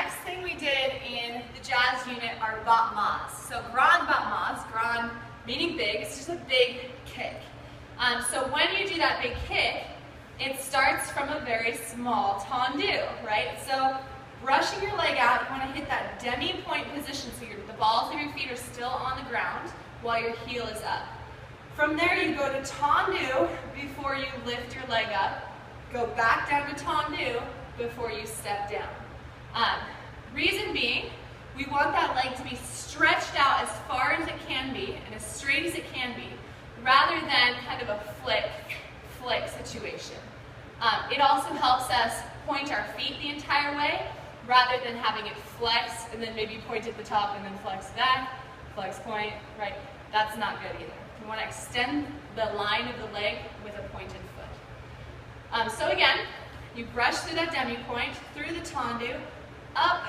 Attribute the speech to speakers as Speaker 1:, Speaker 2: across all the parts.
Speaker 1: next thing we did in the jazz unit are battements. So grand battements, grand meaning big, it's just a big kick. So when you do that big kick, it starts from a very small tendu, right? So brushing your leg out, you want to hit that demi-point position so the balls of your feet are still on the ground while your heel is up. From there you go to tendu before you lift your leg up, go back down to tendu before you step down. Reason being, we want that leg to be stretched out as far as it can be and as straight as it can be, rather than kind of a flick situation. It also helps us point our feet the entire way, rather than having it flex and then maybe point at the top and then flex back, flex point, right? That's not good either. We want to extend the line of the leg with a pointed foot. So again, you brush through that demi-point, through the tendu, up,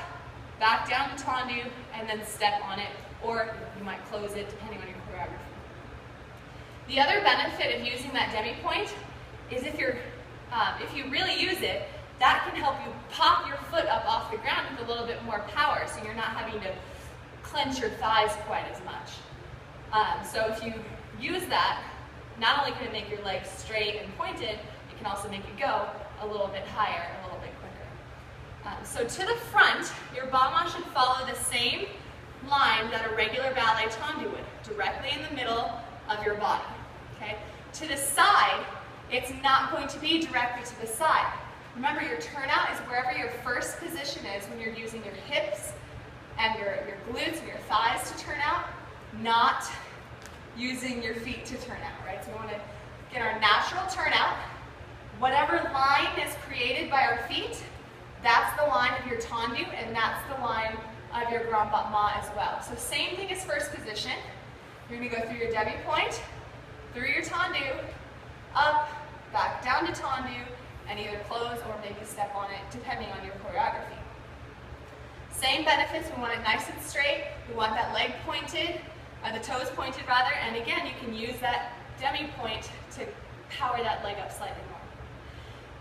Speaker 1: back down the tendu, and then step on it, or you might close it depending on your choreography. The other benefit of using that demi-point is if you really use it, that can help you pop your foot up off the ground with a little bit more power, so you're not having to clench your thighs quite as much. So if you use that, not only can it make your legs straight and pointed, it can also make it go a little bit higher, a little bit quicker. So to the front, your battement should follow the same line that a regular ballet tendu would, directly in the middle of your body. Okay? To the side, it's not going to be directly to the side. Remember, your turnout is wherever your first position is when you're using your hips and your glutes and your thighs to turn out, not using your feet to turn out, right? So we want to get our natural turnout. Whatever line is created by our feet, that's the line of your tendu, and that's the line of your grand battement as well. So same thing as first position. You're going to go through your demi-point, through your tendu, up, back down to tendu, and either close or maybe step on it, depending on your choreography. Same benefits, we want it nice and straight, we want that leg pointed, the toes pointed rather, and again, you can use that demi-point to power that leg up slightly more.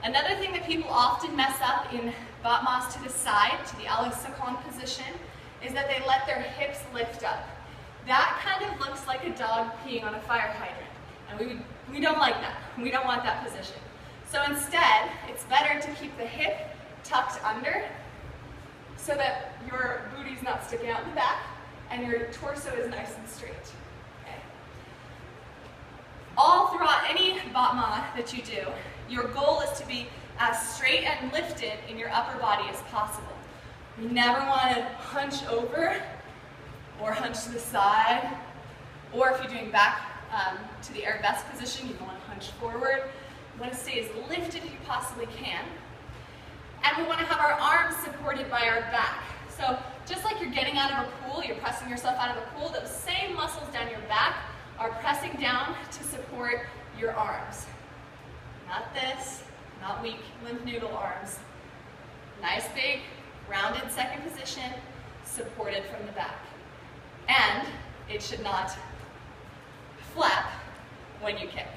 Speaker 1: Another thing that people often mess up in battements to the side, to the à la seconde position, is that they let their hips lift up. That kind of looks like a dog peeing on a fire hydrant, and we don't like that. We don't want that position. So instead, it's better to keep the hip tucked under so that your booty's not sticking out in the back and your torso is nice and straight. Okay. All throughout any battement that you do, your goal is to be as straight and lifted in your upper body as possible. You never want to hunch over or hunch to the side, or if you're doing back to the arabesque position, you don't want to hunch forward. You want to stay as lifted as you possibly can. And we want to have our arms supported by our back. So just like you're getting out of a pool, you're pressing yourself out of a pool, those same muscles down your back are pressing down to support your arms. Not this, not weak lymph noodle arms. Nice big, rounded second position, supported from the back. And it should not flap when you kick.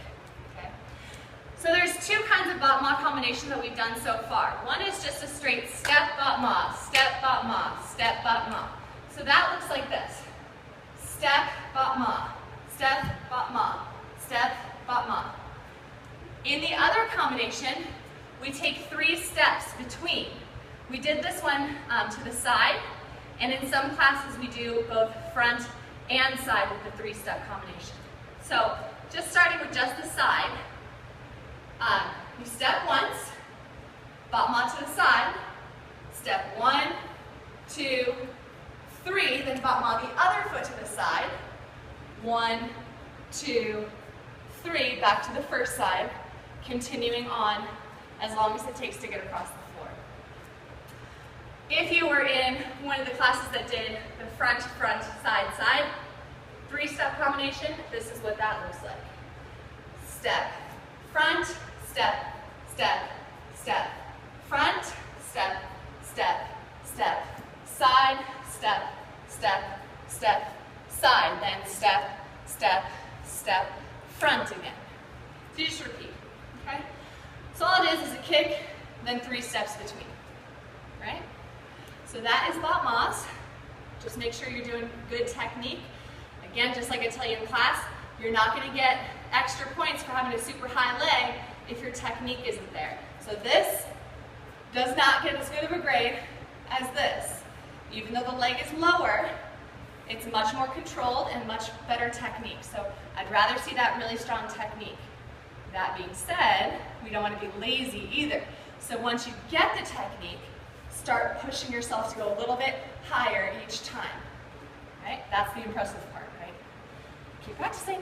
Speaker 1: Okay? So there's two kinds of battement combinations that we've done so far. One is just a straight step battement, step battement, step battement. So that looks like this. Step battement, step battement, step battement. In the other combination, we take 3 steps between. We did this one to the side, and in some classes we do both front and side with the 3-step combination. So just starting with just the side, you step once, battement to the side, step 1, 2, 3, then battement the other foot to the side, 1, 2, 3, back to the first side, continuing on as long as it takes to get across the floor. If you were in one of the classes that did the front, side, side, 3-step combination, this is what that looks like. Step, front, step, step, step, front, step, step, step, side, step, step, step, side, then step, step, step, front again. So you just repeat, okay? So all it is a kick, then 3 steps between, right? So that is Battements. Just make sure you're doing good technique. Again, just like I tell you in class, you're not going to get extra points for having a super high leg if your technique isn't there. So this does not get as good of a grade as this. Even though the leg is lower, it's much more controlled and much better technique. So I'd rather see that really strong technique. That being said, we don't want to be lazy either. So once you get the technique, start pushing yourself to go a little bit higher each time. Right? That's the impressive part, right? Keep practicing.